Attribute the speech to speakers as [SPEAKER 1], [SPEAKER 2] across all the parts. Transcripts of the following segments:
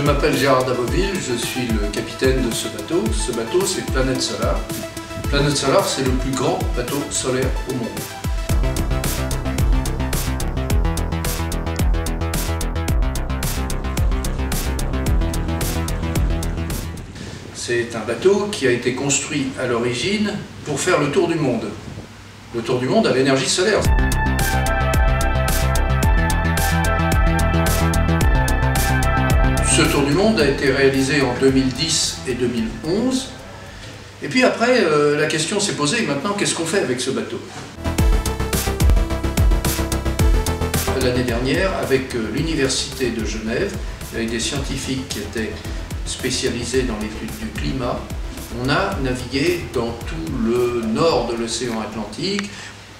[SPEAKER 1] Je m'appelle Gérard Daboville, je suis le capitaine de ce bateau. Ce bateau, c'est Planète Solar. Planète Solar, c'est le plus grand bateau solaire au monde. C'est un bateau qui a été construit à l'origine pour faire le tour du monde. Le tour du monde à l'énergie solaire. Ce tour du monde a été réalisé en 2010 et 2011. Et puis après, la question s'est posée, maintenant, qu'est-ce qu'on fait avec ce bateau? L'année dernière, avec l'Université de Genève, avec des scientifiques qui étaient spécialisés dans l'étude du climat, on a navigué dans tout le nord de l'océan Atlantique.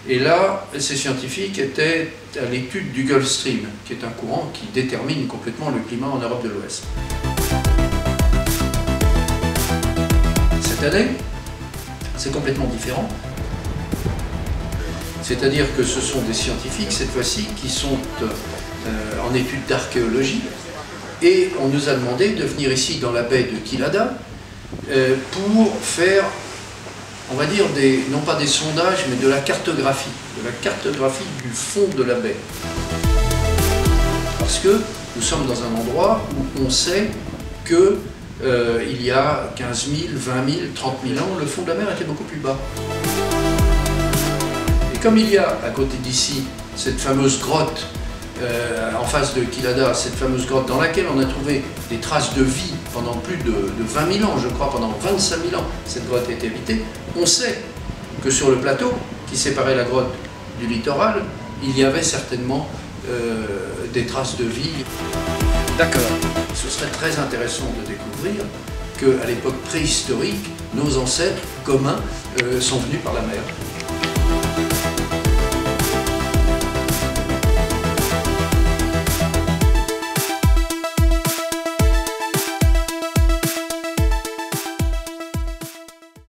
[SPEAKER 1] Et là, ces scientifiques étaient à l'étude du Gulf Stream, qui est un courant qui détermine complètement le climat en Europe de l'Ouest. Cette année, c'est complètement différent. C'est-à-dire que ce sont des scientifiques, cette fois-ci, qui sont en étude d'archéologie. Et on nous a demandé de venir ici dans la baie de Quillada pour faire, on va dire, non pas des sondages, mais de la cartographie du fond de la baie. Parce que nous sommes dans un endroit où on sait que il y a 15 000, 20 000, 30 000 ans, le fond de la mer était beaucoup plus bas. Et comme il y a à côté d'ici cette fameuse grotte, en face de Quillada, cette fameuse grotte dans laquelle on a trouvé des traces de vie pendant plus de 20 000 ans, je crois, pendant 25 000 ans, cette grotte a été habitée, on sait que sur le plateau qui séparait la grotte du littoral, il y avait certainement des traces de vie. D'accord. Ce serait très intéressant de découvrir qu'à l'époque préhistorique, nos ancêtres communs sont venus par la mer.